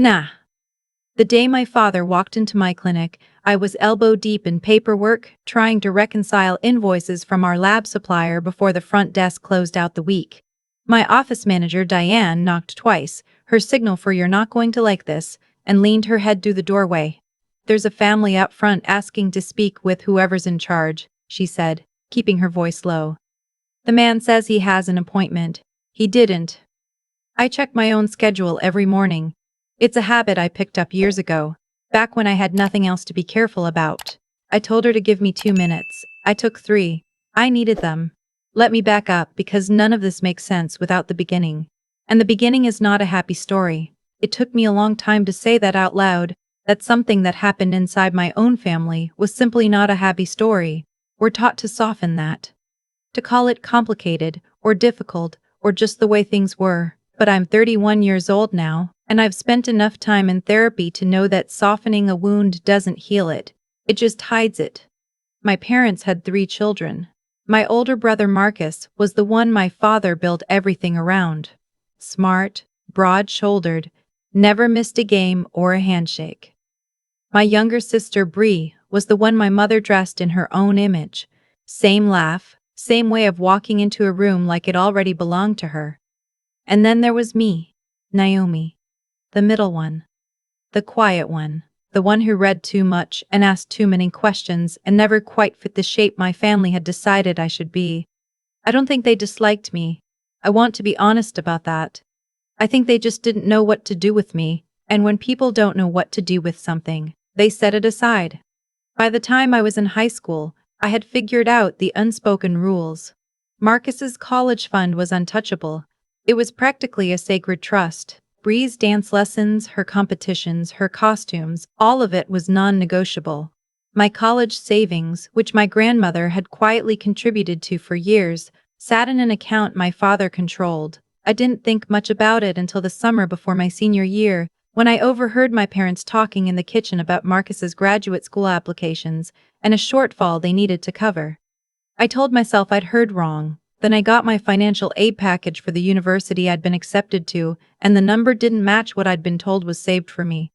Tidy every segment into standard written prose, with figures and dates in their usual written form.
Nah. The day my father walked into my clinic, I was elbow deep in paperwork, trying to reconcile invoices from our lab supplier before the front desk closed out the week. My office manager, Diane, knocked twice, her signal for "you're not going to like this," and leaned her head through the doorway. "There's a family up front asking to speak with whoever's in charge," she said, keeping her voice low. "The man says he has an appointment. He didn't." I check my own schedule every morning. It's a habit I picked up years ago, back when I had nothing else to be careful about. I told her to give me 2 minutes. I took 3. I needed them. Let me back up, because none of this makes sense without the beginning. And the beginning is not a happy story. It took me a long time to say that out loud, that something that happened inside my own family was simply not a happy story. We're taught to soften that, to call it complicated, or difficult, or just the way things were. But I'm 31 years old now, and I've spent enough time in therapy to know that softening a wound doesn't heal it. It just hides it. My parents had 3 children. My older brother Marcus was the one my father built everything around. Smart, broad-shouldered, never missed a game or a handshake. My younger sister Bree was the one my mother dressed in her own image. Same laugh, same way of walking into a room like it already belonged to her. And then there was me, Naomi. The middle one. The quiet one. The one who read too much and asked too many questions and never quite fit the shape my family had decided I should be. I don't think they disliked me. I want to be honest about that. I think they just didn't know what to do with me, and when people don't know what to do with something, they set it aside. By the time I was in high school, I had figured out the unspoken rules. Marcus's college fund was untouchable. It was practically a sacred trust. Bree's dance lessons, her competitions, her costumes, all of it was non-negotiable. My college savings, which my grandmother had quietly contributed to for years, sat in an account my father controlled. I didn't think much about it until the summer before my senior year, when I overheard my parents talking in the kitchen about Marcus's graduate school applications and a shortfall they needed to cover. I told myself I'd heard wrong. Then I got my financial aid package for the university I'd been accepted to, and the number didn't match what I'd been told was saved for me.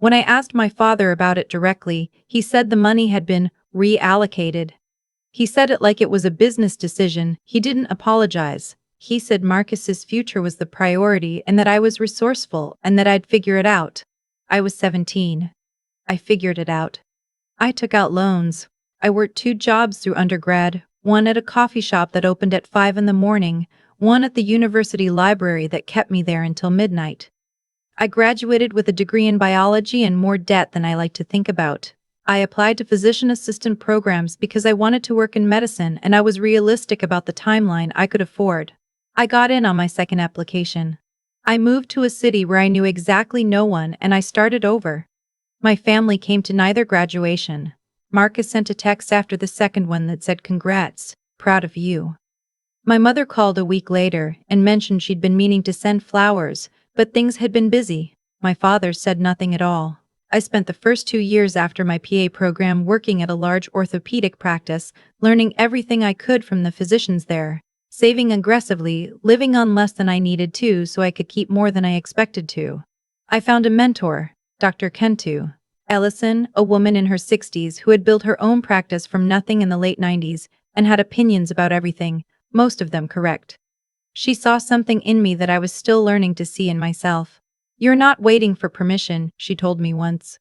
When I asked my father about it directly, he said the money had been reallocated. He said it like it was a business decision. He didn't apologize. He said Marcus's future was the priority and that I was resourceful and that I'd figure it out. I was 17. I figured it out. I took out loans. I worked 2 jobs through undergrad. One at a coffee shop that opened at 5 in the morning, one at the university library that kept me there until midnight. I graduated with a degree in biology and more debt than I like to think about. I applied to physician assistant programs because I wanted to work in medicine and I was realistic about the timeline I could afford. I got in on my second application. I moved to a city where I knew exactly no one and I started over. My family came to neither graduation. Marcus sent a text after the second one that said, "Congrats, proud of you." My mother called a week later and mentioned she'd been meaning to send flowers, but things had been busy. My father said nothing at all. I spent the first 2 years after my PA program working at a large orthopedic practice, learning everything I could from the physicians there, saving aggressively, living on less than I needed to so I could keep more than I expected to. I found a mentor, Dr. Kentu Ellison, a woman in her 60s who had built her own practice from nothing in the late 90s and had opinions about everything, most of them correct. She saw something in me that I was still learning to see in myself. "You're not waiting for permission," she told me once.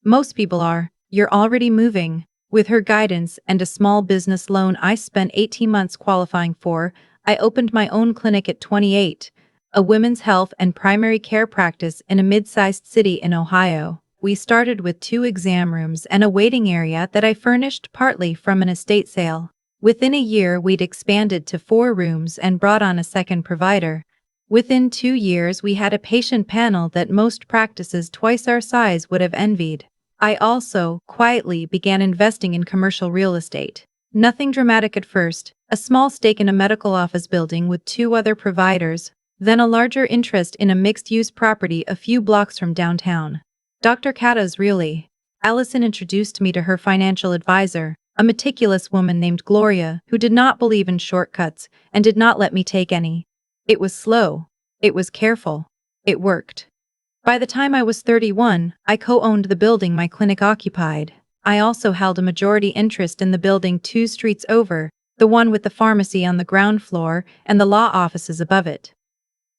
"Most people are. You're already moving." With her guidance and a small business loan I spent 18 months qualifying for, I opened my own clinic at 28, a women's health and primary care practice in a mid-sized city in Ohio. We started with 2 exam rooms and a waiting area that I furnished partly from an estate sale. Within a year we'd expanded to 4 rooms and brought on a second provider. Within 2 years we had a patient panel that most practices twice our size would have envied. I also, quietly, began investing in commercial real estate. Nothing dramatic at first, a small stake in a medical office building with 2 other providers, then a larger interest in a mixed-use property a few blocks from downtown. Dr. Kata's really. Allison introduced me to her financial advisor, a meticulous woman named Gloria who did not believe in shortcuts and did not let me take any. It was slow. It was careful. It worked. By the time I was 31, I co-owned the building my clinic occupied. I also held a majority interest in the building 2 streets over, the one with the pharmacy on the ground floor and the law offices above it.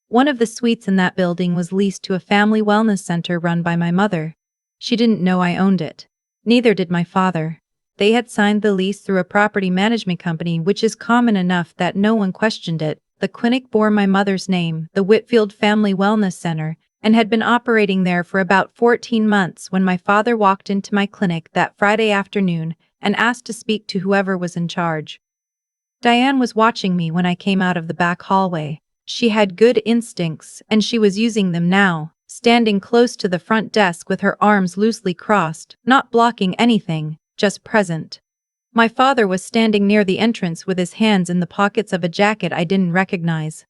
One of the suites in that building was leased to a family wellness center run by my mother. She didn't know I owned it. Neither did my father. They had signed the lease through a property management company, which is common enough that no one questioned it. The clinic bore my mother's name, the Whitfield Family Wellness Center, and had been operating there for about 14 months when my father walked into my clinic that Friday afternoon and asked to speak to whoever was in charge. Diane was watching me when I came out of the back hallway. She had good instincts, and she was using them now, standing close to the front desk with her arms loosely crossed, not blocking anything, just present. My father was standing near the entrance with his hands in the pockets of a jacket I didn't recognize.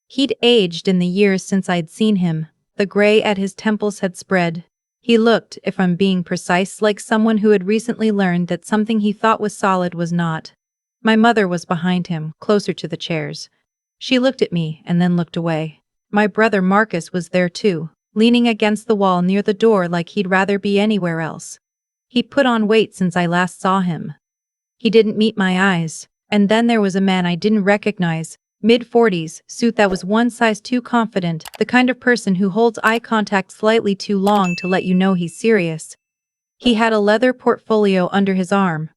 He'd aged in the years since I'd seen him. The gray at his temples had spread. He looked, if I'm being precise, like someone who had recently learned that something he thought was solid was not. My mother was behind him, closer to the chairs. She looked at me and then looked away. My brother Marcus was there too, leaning against the wall near the door like he'd rather be anywhere else. He'd put on weight since I last saw him. He didn't meet my eyes. And then there was a man I didn't recognize, mid-40s, suit that was one size too confident, the kind of person who holds eye contact slightly too long to let you know he's serious. He had a leather portfolio under his arm.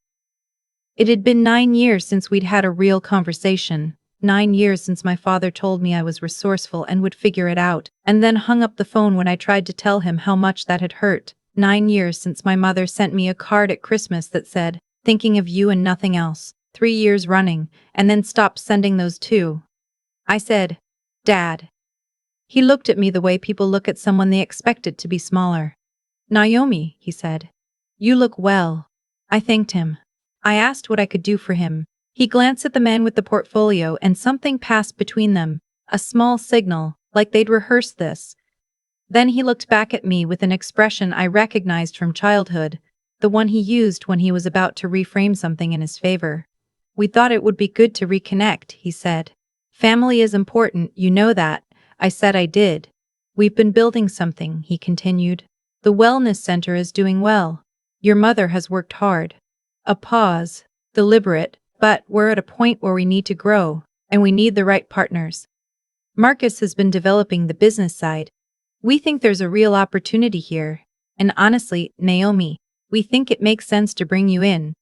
It had been 9 years since we'd had a real conversation. 9 years since my father told me I was resourceful and would figure it out, and then hung up the phone when I tried to tell him how much that had hurt. 9 years since my mother sent me a card at Christmas that said, "Thinking of you and nothing else." 3 years running, and then stopped sending those too. I said, "Dad." He looked at me the way people look at someone they expected to be smaller. "Naomi," he said. "You look well." I thanked him. I asked what I could do for him. He glanced at the man with the portfolio and something passed between them, a small signal, like they'd rehearsed this. Then he looked back at me with an expression I recognized from childhood, the one he used when he was about to reframe something in his favor. "We thought it would be good to reconnect," he said. "Family is important, you know that." I said I did. "We've been building something," he continued. "The wellness center is doing well. Your mother has worked hard." A pause, deliberate, but we're at a point where we need to grow, and we need the right partners. Marcus has been developing the business side. We think there's a real opportunity here. And honestly, Naomi, we think it makes sense to bring you in.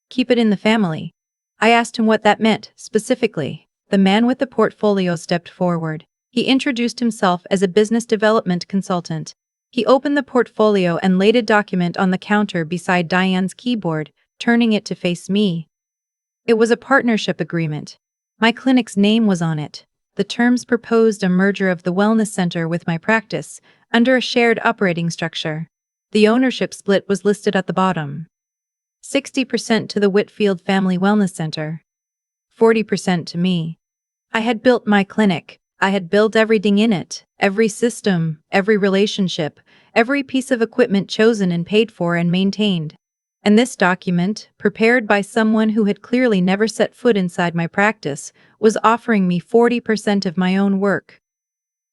Keep it in the family. I asked him what that meant, specifically. The man with the portfolio stepped forward. He introduced himself as a business development consultant. He opened the portfolio and laid a document on the counter beside Diane's keyboard, turning it to face me. It was a partnership agreement. My clinic's name was on it. The terms proposed a merger of the wellness center with my practice, under a shared operating structure. The ownership split was listed at the bottom. 60% to the Whitfield Family Wellness Center. 40% to me. I had built my clinic. I had built everything in it, every system, every relationship, every piece of equipment chosen and paid for and maintained. And this document, prepared by someone who had clearly never set foot inside my practice, was offering me 40% of my own work.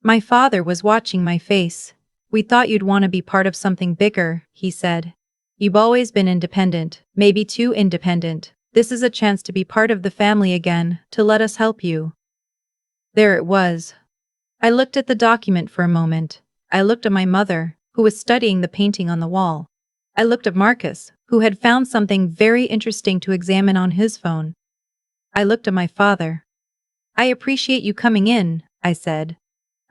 My father was watching my face. "We thought you'd want to be part of something bigger," he said. "You've always been independent, maybe too independent. This is a chance to be part of the family again, to let us help you." There it was. I looked at the document for a moment. I looked at my mother, who was studying the painting on the wall. I looked at Marcus, who had found something very interesting to examine on his phone. I looked at my father. "I appreciate you coming in," I said.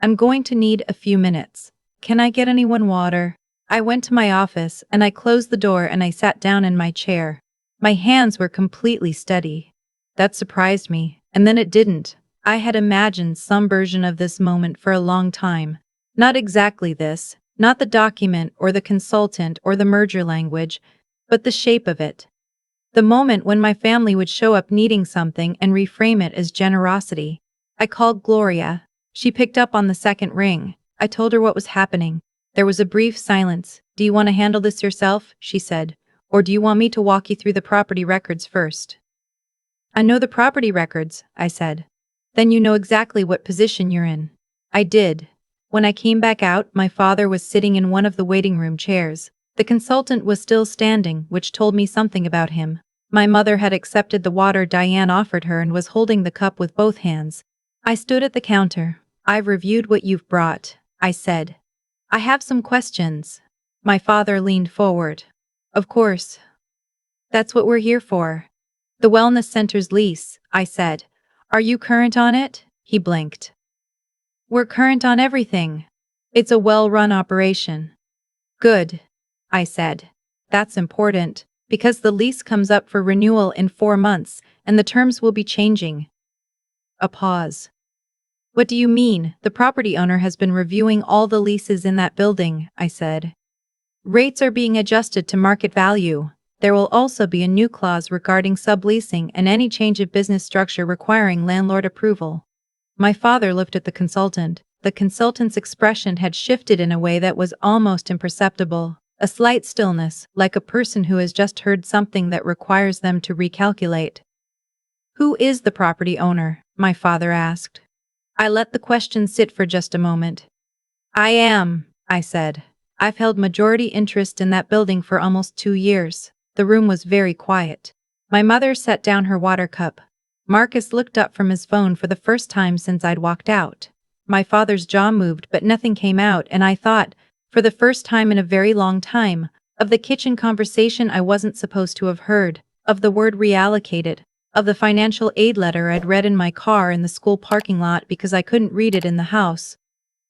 "I'm going to need a few minutes. Can I get anyone water?" I went to my office and I closed the door and I sat down in my chair. My hands were completely steady. That surprised me, and then it didn't. I had imagined some version of this moment for a long time. Not exactly this, not the document or the consultant or the merger language, but the shape of it. The moment when my family would show up needing something and reframe it as generosity. I called Gloria. She picked up on the second ring. I told her what was happening. There was a brief silence. "Do you want to handle this yourself?" she said. "Or do you want me to walk you through the property records first?" "I know the property records," I said. "Then you know exactly what position you're in." I did. When I came back out, my father was sitting in one of the waiting room chairs. The consultant was still standing, which told me something about him. My mother had accepted the water Diane offered her and was holding the cup with both hands. I stood at the counter. "I've reviewed what you've brought," I said. "I have some questions." My father leaned forward. "Of course. That's what we're here for." "The wellness center's lease," I said. "Are you current on it?" He blinked. "We're current on everything. It's a well-run operation." "Good," I said. "That's important, because the lease comes up for renewal in 4 months, and the terms will be changing." A pause. "What do you mean? The property owner has been reviewing all the leases in that building," I said. "Rates are being adjusted to market value. There will also be a new clause regarding subleasing and any change of business structure requiring landlord approval." My father looked at the consultant. The consultant's expression had shifted in a way that was almost imperceptible. A slight stillness, like a person who has just heard something that requires them to recalculate. "Who is the property owner?" my father asked. I let the question sit for just a moment. "I am," I said. "I've held majority interest in that building for almost 2 years." The room was very quiet. My mother set down her water cup. Marcus looked up from his phone for the first time since I'd walked out. My father's jaw moved but nothing came out, and I thought, for the first time in a very long time, of the kitchen conversation I wasn't supposed to have heard, of the word reallocated, of the financial aid letter I'd read in my car in the school parking lot because I couldn't read it in the house,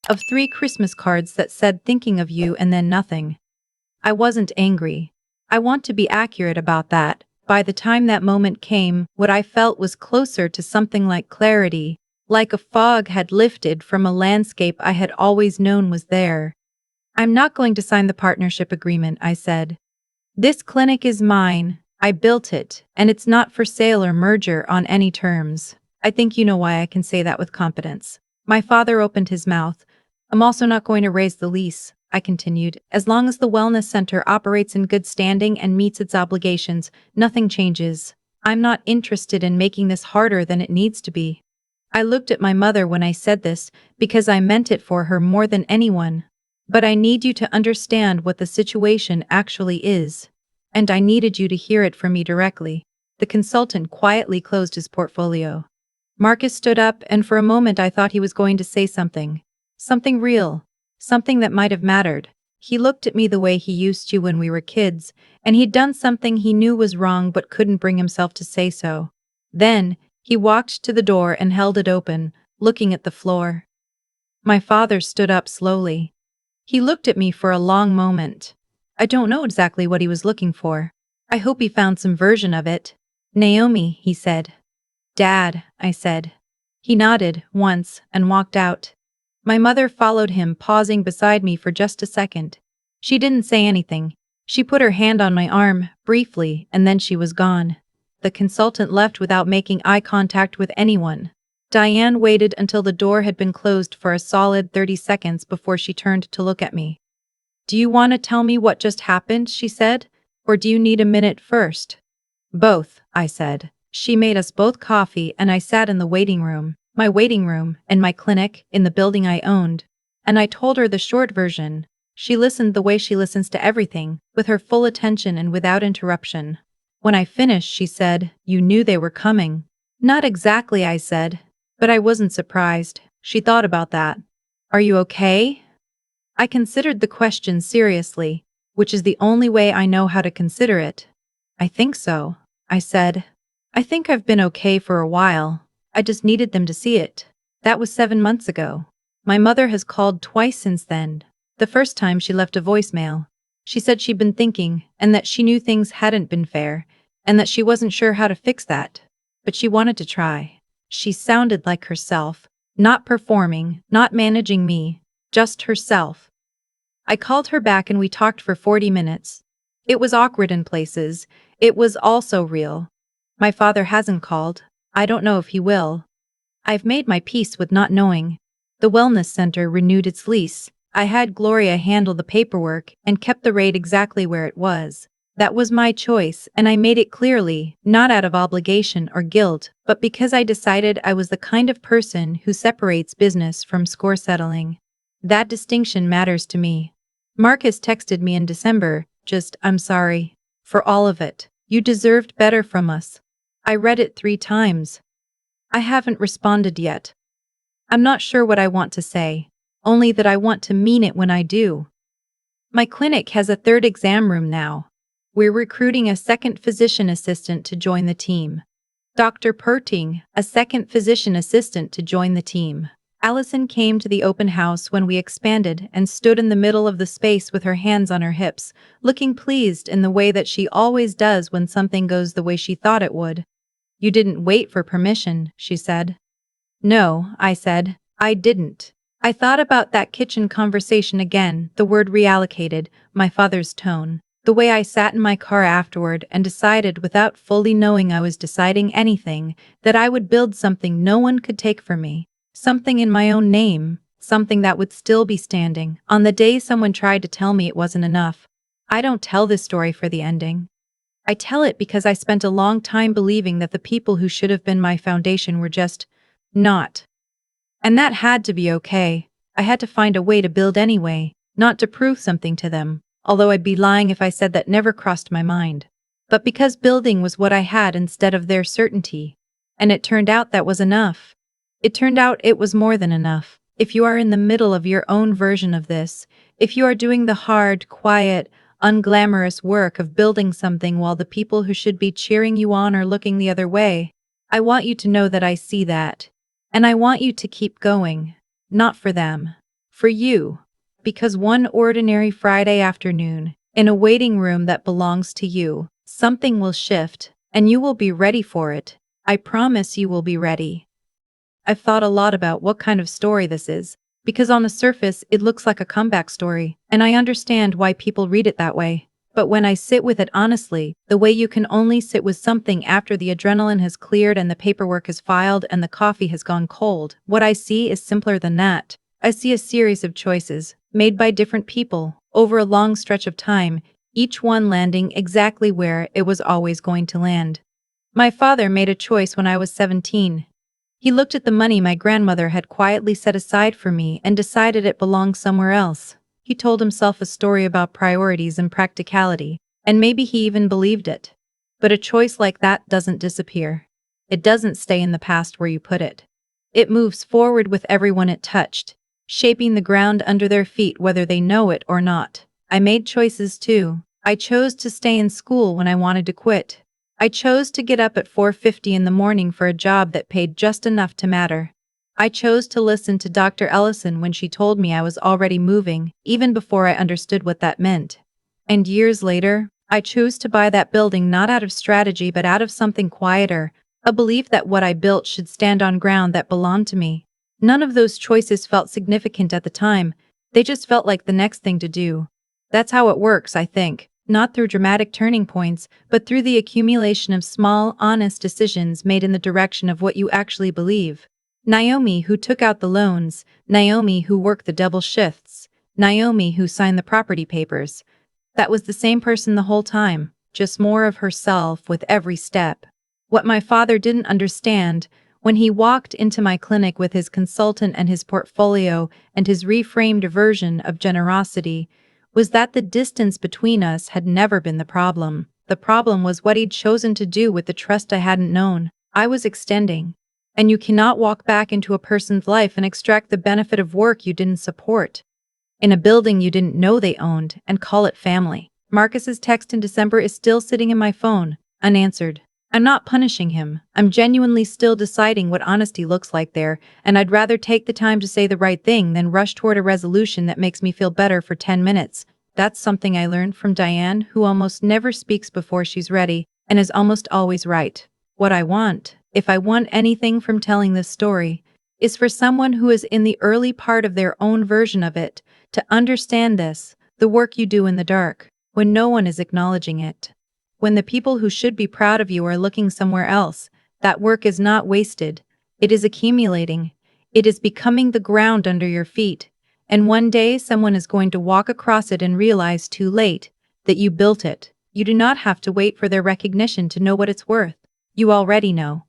of 3 Christmas cards that said thinking of you and then nothing. I wasn't angry. I want to be accurate about that. By the time that moment came, what I felt was closer to something like clarity, like a fog had lifted from a landscape I had always known was there. "I'm not going to sign the partnership agreement," I said. "This clinic is mine. I built it, and it's not for sale or merger on any terms." I think you know why I can say that with confidence. My father opened his mouth. "I'm also not going to raise the lease," I continued. "As long as the wellness center operates in good standing and meets its obligations, nothing changes. I'm not interested in making this harder than it needs to be." I looked at my mother when I said this, because I meant it for her more than anyone. "But I need you to understand what the situation actually is. And I needed you to hear it from me directly." The consultant quietly closed his portfolio. Marcus stood up, and for a moment I thought he was going to say something. Something real. Something that might have mattered. He looked at me the way he used to when we were kids, and he'd done something he knew was wrong but couldn't bring himself to say so. Then, he walked to the door and held it open, looking at the floor. My father stood up slowly. He looked at me for a long moment. I don't know exactly what he was looking for. I hope he found some version of it. "Naomi," he said. "Dad," I said. He nodded once and walked out. My mother followed him, pausing beside me for just a second. She didn't say anything. She put her hand on my arm, briefly, and then she was gone. The consultant left without making eye contact with anyone. Diane waited until the door had been closed for a solid 30 seconds before she turned to look at me. "Do you want to tell me what just happened?" she said. "Or do you need a minute first?" "Both," I said. She made us both coffee and I sat in the waiting room, my waiting room, and my clinic, in the building I owned. And I told her the short version. She listened the way she listens to everything, with her full attention and without interruption. When I finished, she said, "You knew they were coming." "Not exactly," I said. "But I wasn't surprised." She thought about that. "Are you okay?" I considered the question seriously, which is the only way I know how to consider it. "I think so," I said. "I think I've been okay for a while. I just needed them to see it." That was 7 months ago. My mother has called twice since then. The first time she left a voicemail. She said she'd been thinking, and that she knew things hadn't been fair, and that she wasn't sure how to fix that. But she wanted to try. She sounded like herself, not performing, not managing me, just herself. I called her back and we talked for 40 minutes. It was awkward in places. It was also real. My father hasn't called. I don't know if he will. I've made my peace with not knowing. The wellness center renewed its lease. I had Gloria handle the paperwork and kept the rate exactly where it was. That was my choice, and I made it clearly, not out of obligation or guilt, but because I decided I was the kind of person who separates business from score settling. That distinction matters to me. Marcus texted me in December, just, I'm sorry. For all of it. You deserved better from us. I read it 3 times. I haven't responded yet. I'm not sure what I want to say. Only that I want to mean it when I do. My clinic has a 3rd exam room now. We're recruiting a 2nd physician assistant to join the team. Dr. Perting, a 2nd physician assistant to join the team. Allison came to the open house when we expanded and stood in the middle of the space with her hands on her hips, looking pleased in the way that she always does when something goes the way she thought it would. You didn't wait for permission, she said. No, I said. I didn't. I thought about that kitchen conversation again, the word reallocated, my father's tone, the way I sat in my car afterward and decided without fully knowing I was deciding anything, that I would build something no one could take from me. Something in my own name, something that would still be standing on the day someone tried to tell me it wasn't enough. I don't tell this story for the ending. I tell it because I spent a long time believing that the people who should have been my foundation were just not. And that had to be okay. I had to find a way to build anyway, not to prove something to them, although I'd be lying if I said that never crossed my mind. But because building was what I had instead of their certainty. And it turned out that was enough. It turned out it was more than enough. If you are in the middle of your own version of this, if you are doing the hard, quiet, unglamorous work of building something while the people who should be cheering you on are looking the other way, I want you to know that I see that. And I want you to keep going. Not for them. For you. Because one ordinary Friday afternoon, in a waiting room that belongs to you, something will shift, and you will be ready for it. I promise you will be ready. I've thought a lot about what kind of story this is, because on the surface it looks like a comeback story, and I understand why people read it that way. But when I sit with it honestly, the way you can only sit with something after the adrenaline has cleared and the paperwork is filed and the coffee has gone cold, what I see is simpler than that. I see a series of choices, made by different people, over a long stretch of time, each one landing exactly where it was always going to land. My father made a choice when I was 17. He looked at the money my grandmother had quietly set aside for me and decided it belonged somewhere else. He told himself a story about priorities and practicality, and maybe he even believed it. But a choice like that doesn't disappear. It doesn't stay in the past where you put it. It moves forward with everyone it touched, shaping the ground under their feet whether they know it or not. I made choices too. I chose to stay in school when I wanted to quit. I chose to get up at 4:50 in the morning for a job that paid just enough to matter. I chose to listen to Dr. Ellison when she told me I was already moving, even before I understood what that meant. And years later, I chose to buy that building not out of strategy but out of something quieter, a belief that what I built should stand on ground that belonged to me. None of those choices felt significant at the time, they just felt like the next thing to do. That's how it works, I think, not through dramatic turning points, but through the accumulation of small, honest decisions made in the direction of what you actually believe. Naomi who took out the loans, Naomi who worked the double shifts, Naomi who signed the property papers. That was the same person the whole time, just more of herself with every step. What my father didn't understand, when he walked into my clinic with his consultant and his portfolio and his reframed version of generosity, was that the distance between us had never been the problem. The problem was what he'd chosen to do with the trust I hadn't known. I was extending. And you cannot walk back into a person's life and extract the benefit of work you didn't support, in a building you didn't know they owned, and call it family. Marcus's text in December is still sitting in my phone, unanswered. I'm not punishing him. I'm genuinely still deciding what honesty looks like there, and I'd rather take the time to say the right thing than rush toward a resolution that makes me feel better for 10 minutes. That's something I learned from Diane, who almost never speaks before she's ready, and is almost always right. What I want, if I want anything from telling this story, is for someone who is in the early part of their own version of it, to understand this, the work you do in the dark, when no one is acknowledging it. When the people who should be proud of you are looking somewhere else, that work is not wasted, it is accumulating, it is becoming the ground under your feet, and one day someone is going to walk across it and realize too late that you built it. You do not have to wait for their recognition to know what it's worth. You already know.